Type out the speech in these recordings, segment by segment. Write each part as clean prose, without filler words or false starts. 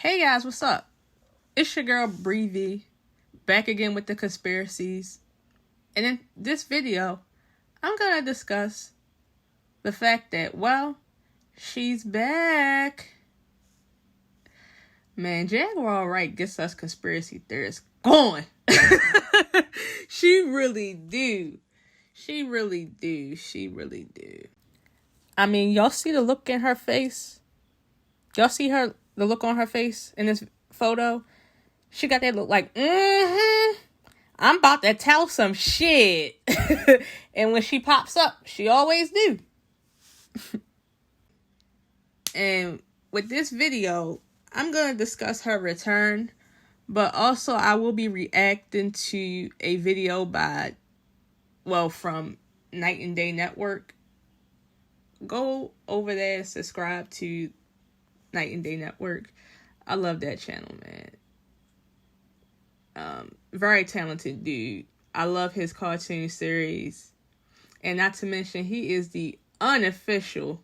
Hey guys, what's up? It's your girl Breathy, back again with the conspiracies. And in this video, I'm gonna discuss the fact that, well, she's back. Man, Jaguar Wright gets us conspiracy theorists going. She really do. She really do. I mean, y'all see the look in her face? Y'all see the look on her face in this photo? She got that look like, I'm about to tell some shit. And when she pops up, she always do. And with this video, I'm going to discuss her return, but also I will be reacting to a video from Night and Day Network. Go over there and subscribe to Night and Day Network. I love that channel, man. Very talented dude. I love his cartoon series. And not to mention, he is the unofficial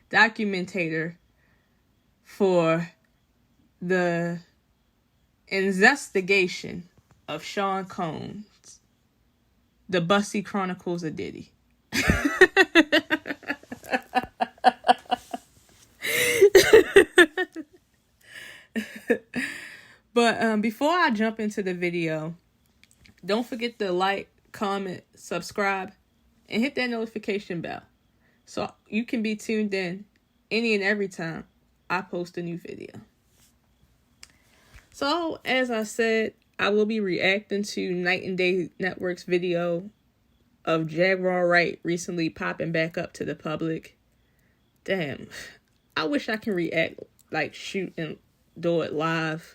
documentator for the investigation of Sean Combs, the Bussy Chronicles of Diddy. But before I jump into the video, don't forget to like, comment, subscribe, and hit that notification bell so you can be tuned in any and every time I post a new video. So, as I said, I will be reacting to Night and Day Network's video of Jaguar Wright recently popping back up to the public. Damn, I wish I can react, like shoot and do it live.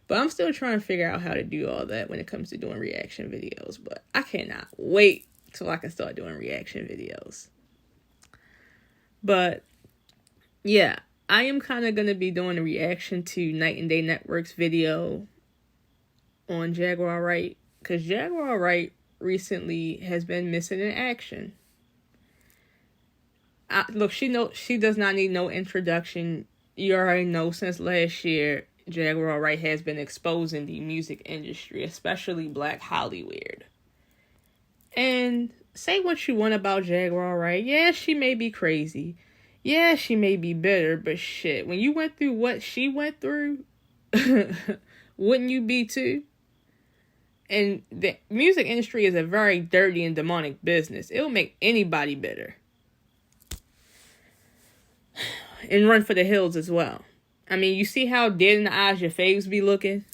But I'm still trying to figure out how to do all that when it comes to doing reaction videos. But I cannot wait till I can start doing reaction videos. But yeah, I am kind of going to be doing a reaction to Night and Day Network's video on Jaguar Wright. Because Jaguar Wright recently has been missing in action. Look, she does not need no introduction. You already know since last year, Jaguar Wright has been exposing the music industry, especially Black Hollywood. And say what you want about Jaguar Wright. Yeah, she may be crazy. Yeah, she may be bitter, but shit, when you went through what she went through, wouldn't you be too? And the music industry is a very dirty and demonic business. It'll make anybody bitter. And run for the hills as well. I mean, you see how dead in the eyes your faves be looking?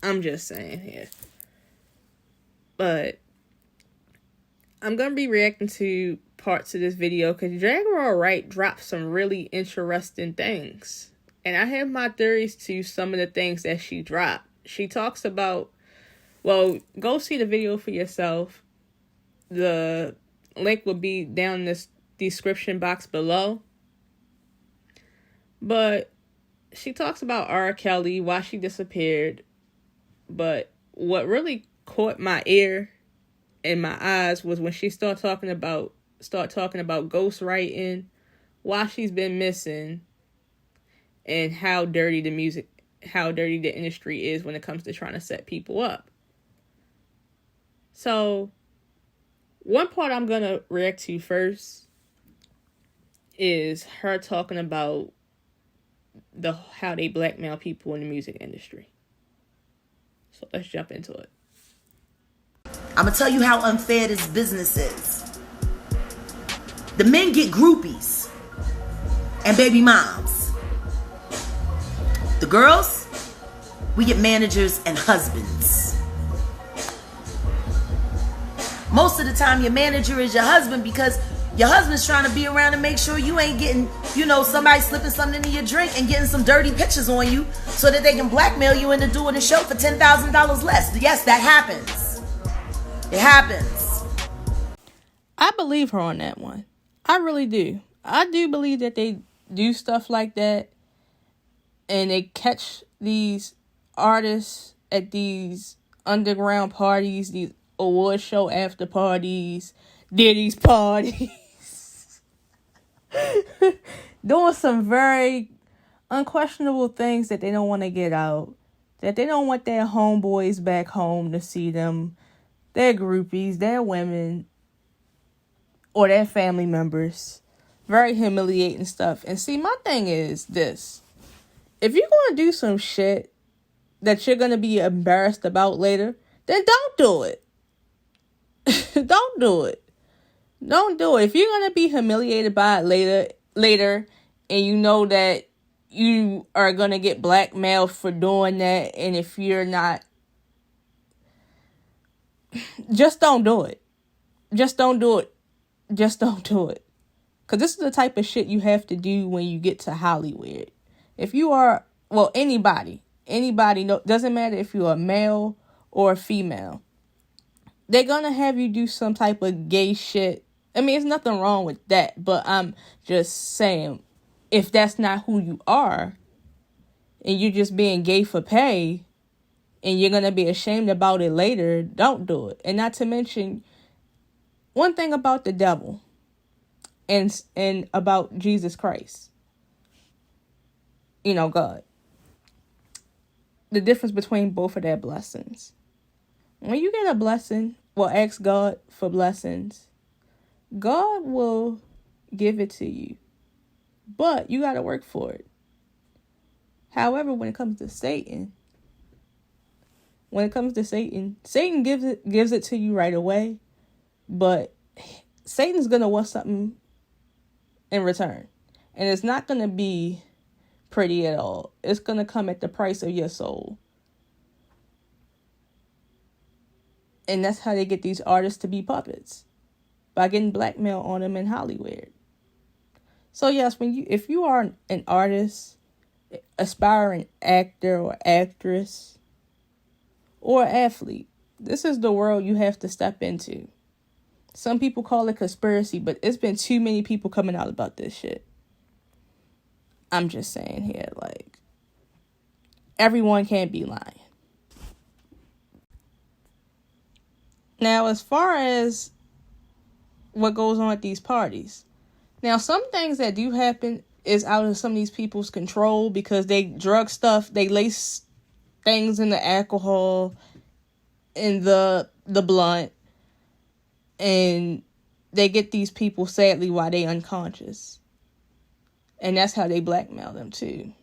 I'm just saying here. But I'm going to be reacting to parts of this video because Jaguar Wright dropped some really interesting things. And I have my theories to some of the things that she dropped. She talks about, well, go see the video for yourself. The link will be down in the description box below. But she talks about R. Kelly, why she disappeared. But what really caught my ear and my eyes was when she started talking about ghostwriting, why she's been missing, and how dirty the industry is when it comes to trying to set people up. So, one part I'm gonna react to first is her talking about how they blackmail people in the music industry. So let's jump into it. I'm gonna tell you how unfair this business is. The men get groupies and baby moms. The girls, we get managers and husbands. Most of the time your manager is your husband because your husband's trying to be around and make sure you ain't getting, somebody slipping something into your drink and getting some dirty pictures on you so that they can blackmail you into doing a show for $10,000 less. Yes, that happens. It happens. I believe her on that one. I really do. I do believe that they do stuff like that and they catch these artists at these underground parties, these award show after parties, Diddy's parties. Doing some very unquestionable things that they don't want to get out, that they don't want their homeboys back home to see them, their groupies, their women, or their family members. Very humiliating stuff. And see, my thing is this. If you're going to do some shit that you're going to be embarrassed about later, then don't do it. Don't do it. Don't do it. If you're going to be humiliated by it later, and you know that you are going to get blackmailed for doing that, and if you're not, just don't do it. Just don't do it. Just don't do it. Because this is the type of shit you have to do when you get to Hollywood. If you are, well, anybody, no, doesn't matter if you're a male or a female, they're going to have you do some type of gay shit. I mean, there's nothing wrong with that, but I'm just saying, if that's not who you are, and you're just being gay for pay, and you're going to be ashamed about it later, don't do it. And not to mention, one thing about the devil and about Jesus Christ, God, the difference between both of their blessings. When you get a blessing, well, ask God for blessings, God will give it to you, but you got to work for it. However, when it comes to Satan, Satan gives it to you right away, but Satan's going to want something in return. And it's not going to be pretty at all. It's going to come at the price of your soul. And that's how they get these artists to be puppets, by getting blackmail on them in Hollywood. So yes, if you are an artist, aspiring actor or actress, or athlete, this is the world you have to step into. Some people call it conspiracy, but it's been too many people coming out about this shit. I'm just saying here, like, everyone can't be lying. Now, as far as what goes on at these parties, now, some things that do happen is out of some of these people's control, because they drug stuff, they lace things in the alcohol, in the blunt, and they get these people, sadly, while they unconscious. And that's how they blackmail them too.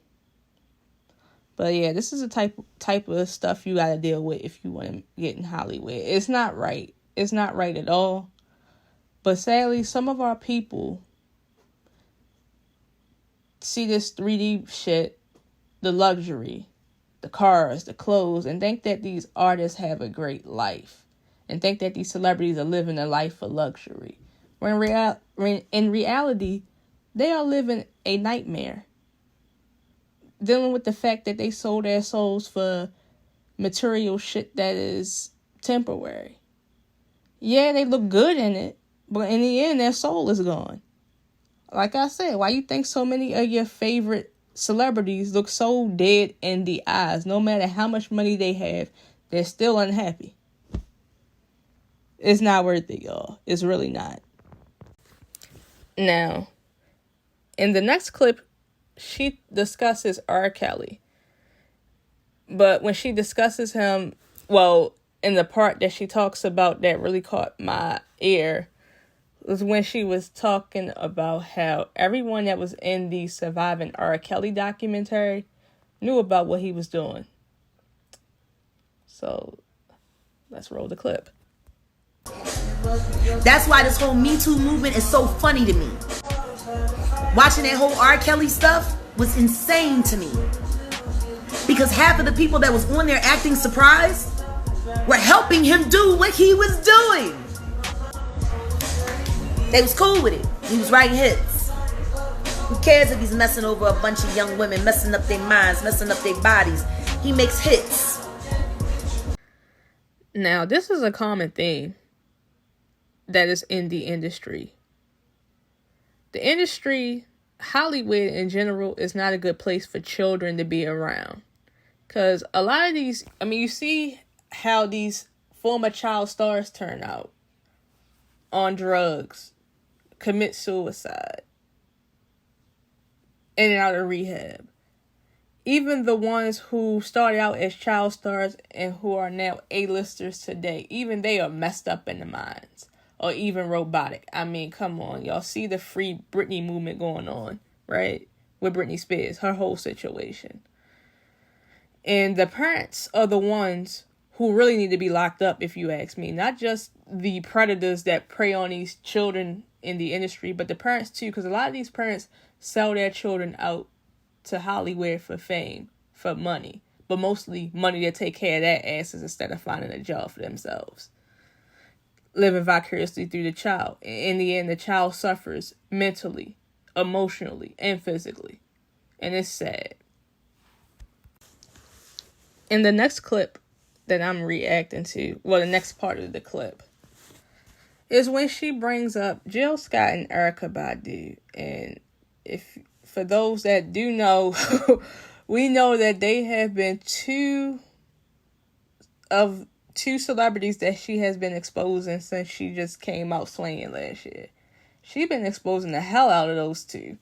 But yeah, this is a type of stuff you gotta deal with if you want to get in Hollywood. It's not right. It's not right at all. But sadly, some of our people see this 3D shit, the luxury, the cars, the clothes, and think that these artists have a great life, and think that these celebrities are living a life of luxury. When in reality, they are living a nightmare, dealing with the fact that they sold their souls for material shit that is temporary. Yeah, they look good in it, but in the end, their soul is gone. Like I said, why you think so many of your favorite celebrities look so dead in the eyes? No matter how much money they have, they're still unhappy. It's not worth it, y'all. It's really not. Now, in the next clip, she discusses R. Kelly. But when she discusses him, well, in the part that she talks about that really caught my ear, was when she was talking about how everyone that was in the Surviving R. Kelly documentary knew about what he was doing. So, let's roll the clip. That's why this whole Me Too movement is so funny to me. Watching that whole R. Kelly stuff was insane to me. Because half of the people that was on there acting surprised were helping him do what he was doing. They was cool with it. He was writing hits. Who cares if he's messing over a bunch of young women, messing up their minds, messing up their bodies? He makes hits. Now, this is a common theme that is in the industry. The industry, Hollywood in general, is not a good place for children to be around. Because a lot of these, you see how these former child stars turn out on drugs, commit suicide, in and out of rehab. Even the ones who started out as child stars and who are now A-listers today, even they are messed up in the minds. Or even robotic. I mean, come on. Y'all see the free Britney movement going on, right? With Britney Spears, her whole situation. And the parents are the ones who really need to be locked up, if you ask me. Not just the predators that prey on these children in the industry, but the parents too, because a lot of these parents sell their children out to Hollywood for fame, for money, but mostly money to take care of their asses instead of finding a job for themselves. Living vicariously through the child. In the end, the child suffers mentally, emotionally, and physically. And it's sad. In the next clip that I'm reacting to, well, the next part of the clip, is when she brings up Jill Scott and Erykah Badu. And if for those that do know, we know that they have been two celebrities that she has been exposing since she just came out swinging last year. She's been exposing the hell out of those two.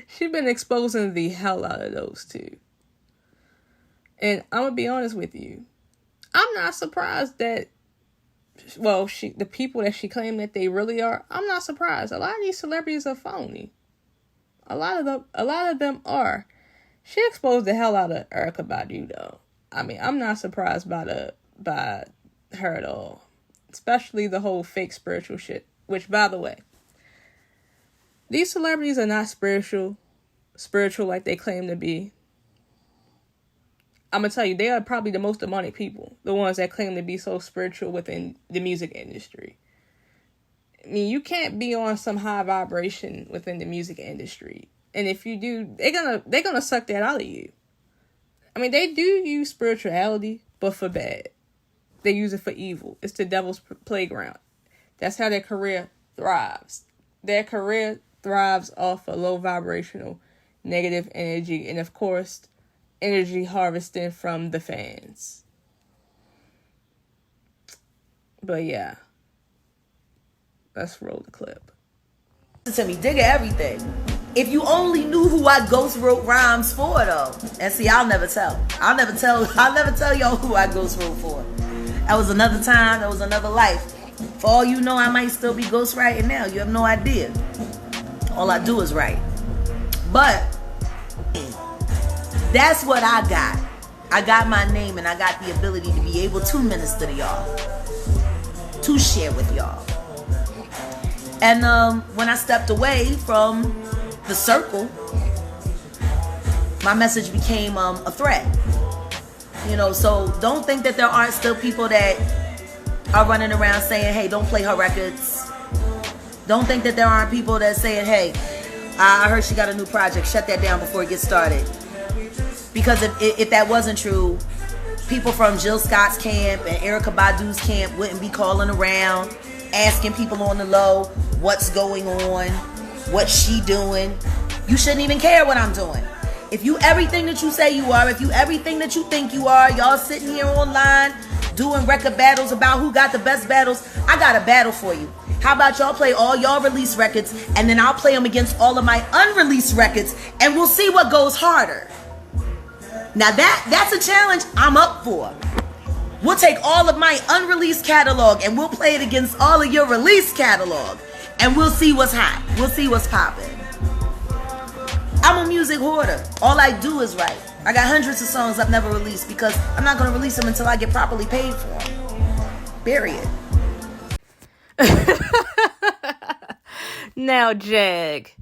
She's been exposing the hell out of those two. And I'm going to be honest with you. I'm not surprised that, well, the people that she claimed that they really are, I'm not surprised. A lot of these celebrities are phony. A lot of them are. She exposed the hell out of Erykah Badu, though. I mean, I'm not surprised by her at all. Especially the whole fake spiritual shit. Which, by the way, these celebrities are not spiritual like they claim to be. I'm going to tell you, they are probably the most demonic people. The ones that claim to be so spiritual within the music industry. I mean, you can't be on some high vibration within the music industry. And if you do, they're gonna suck that out of you. I mean, they do use spirituality, but for bad. They use it for evil. It's the devil's playground. That's how their career thrives. Their career thrives off of low vibrational, negative energy. And of course, energy harvesting from the fans. But yeah. Let's roll the clip. Listen to me, dig at everything. If you only knew who I ghost wrote rhymes for, though. And see, I'll never tell. I'll never tell y'all who I ghost wrote for. That was another time. That was another life. For all you know, I might still be ghostwriting now. You have no idea. All I do is write. But that's what I got. I got my name and I got the ability to be able to minister to y'all. To share with y'all. And when I stepped away from the circle, my message became a threat. You know, so don't think that there aren't still people that are running around saying, hey, don't play her records. Don't think that there aren't people that saying, hey, I heard she got a new project. Shut that down before it gets started. Because if that wasn't true, people from Jill Scott's camp and Erykah Badu's camp wouldn't be calling around, asking people on the low what's going on, what's she doing. You shouldn't even care what I'm doing. If you everything that you say you are, if you everything that you think you are, y'all sitting here online doing record battles about who got the best battles, I got a battle for you. How about y'all play all y'all release records and then I'll play them against all of my unreleased records and we'll see what goes harder. Now that's a challenge I'm up for. We'll take all of my unreleased catalog and we'll play it against all of your released catalog. And we'll see what's hot. We'll see what's popping. I'm a music hoarder. All I do is write. I got hundreds of songs I've never released because I'm not going to release them until I get properly paid for them. Period. Now, Jag.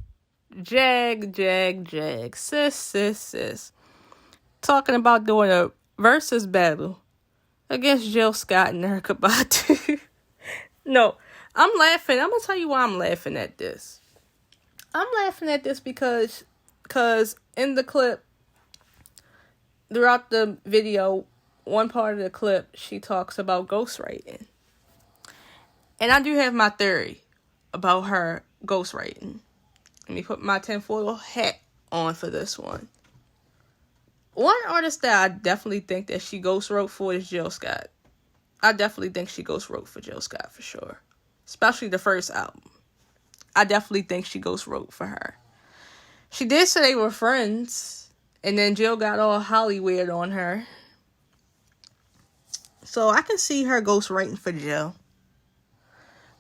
Sis. Talking about doing a versus battle against Jill Scott and Erykah Badu. No, I'm laughing. I'm going to tell you why I'm laughing at this. I'm laughing at this because in the clip, throughout the video, one part of the clip, she talks about ghostwriting. And I do have my theory about her ghostwriting. Let me put my tinfoil hat on for this one. One artist that I definitely think that she ghost wrote for is Jill Scott. I definitely think she ghost wrote for Jill Scott for sure. Especially the first album. I definitely think she ghost wrote for her. She did say they were friends, and then Jill got all Hollywood on her. So I can see her ghostwriting for Jill.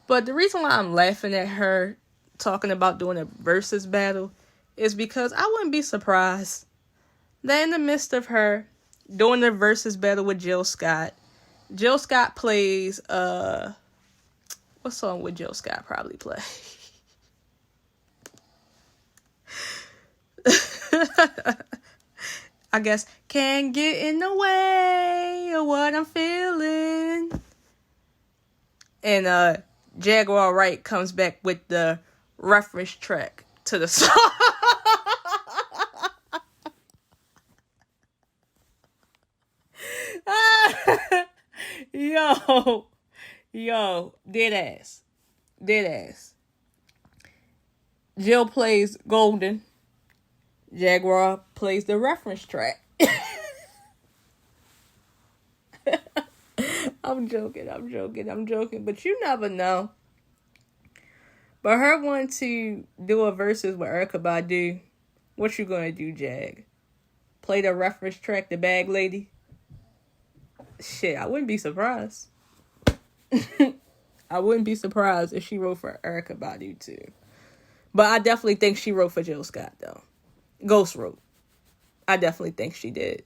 But the reason why I'm laughing at her talking about doing a versus battle is because I wouldn't be surprised that in the midst of her doing the versus battle with Jill Scott plays, what song would Jill Scott probably play? I guess, can't get in the way of what I'm feeling. And Jaguar Wright comes back with the reference track to the song. Yo, dead ass. Jill plays Golden. Jaguar plays the reference track. I'm joking, but you never know. But her wanting to do a versus with Erykah Badu, what you gonna do, Jag? Play the reference track, The Bag Lady? Shit, I wouldn't be surprised. I wouldn't be surprised if she wrote for Erykah Badu too. But I definitely think she wrote for Jill Scott though. Ghost wrote. I definitely think she did.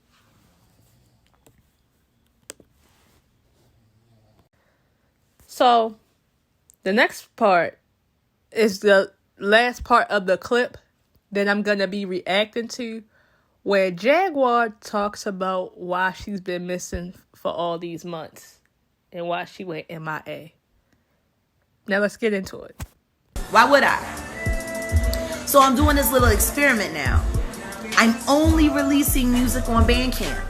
So, the next part is the last part of the clip that I'm going to be reacting to, where Jaguar talks about why she's been missing for all these months and why she went MIA. Now let's get into it. Why would I? So I'm doing this little experiment now. I'm only releasing music on Bandcamp.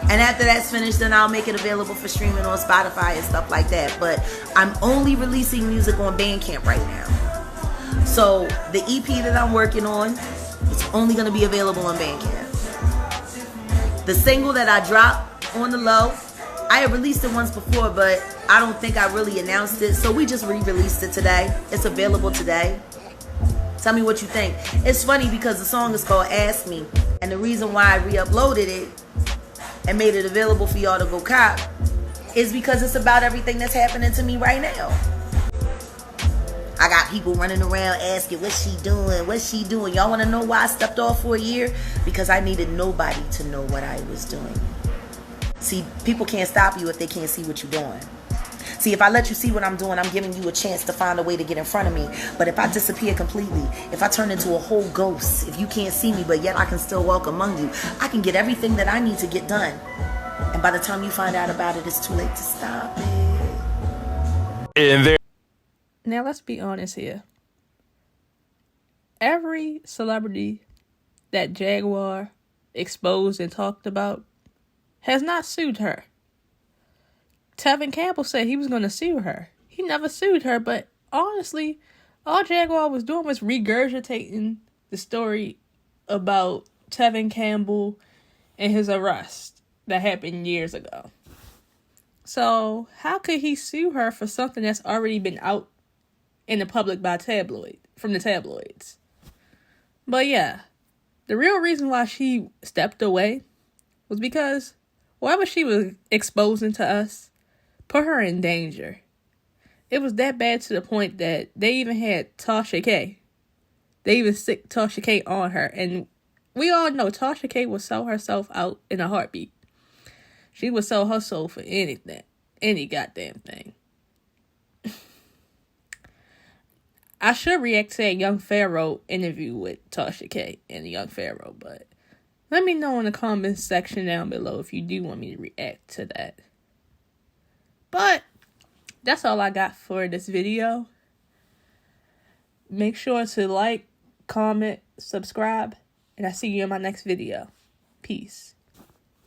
And after that's finished, then I'll make it available for streaming on Spotify and stuff like that. But I'm only releasing music on Bandcamp right now. So the EP that I'm working on is only going to be available on Bandcamp. The single that I dropped on the low, I had released it once before, but I don't think I really announced it. So we just re-released it today. It's available today. Tell me what you think. It's funny because the song is called Ask Me. And the reason why I re-uploaded it and made it available for y'all to go cop is because it's about everything that's happening to me right now. I got people running around asking, what's she doing? Y'all want to know why I stepped off for a year? Because I needed nobody to know what I was doing. See, people can't stop you if they can't see what you're doing. See, if I let you see what I'm doing, I'm giving you a chance to find a way to get in front of me. But if I disappear completely, if I turn into a whole ghost, if you can't see me, but yet I can still walk among you, I can get everything that I need to get done. And by the time you find out about it, it's too late to stop it. Now, let's be honest here. Every celebrity that Jaguar exposed and talked about has not sued her. Tevin Campbell said he was going to sue her. He never sued her, but honestly, all Jaguar was doing was regurgitating the story about Tevin Campbell and his arrest that happened years ago. So, how could he sue her for something that's already been out in the public from the tabloids? But yeah, the real reason why she stepped away was because whatever she was exposing to us put her in danger. It was that bad to the point that they even had Tasha K. They even sicked Tasha K on her. And we all know Tasha K would sell herself out in a heartbeat. She would sell her soul for anything. Any goddamn thing. I should react to that Young Pharaoh interview with Tasha K and Young Pharaoh, but let me know in the comments section down below if you do want me to react to that. But that's all I got for this video. Make sure to like, comment, subscribe, and I'll see you in my next video. Peace.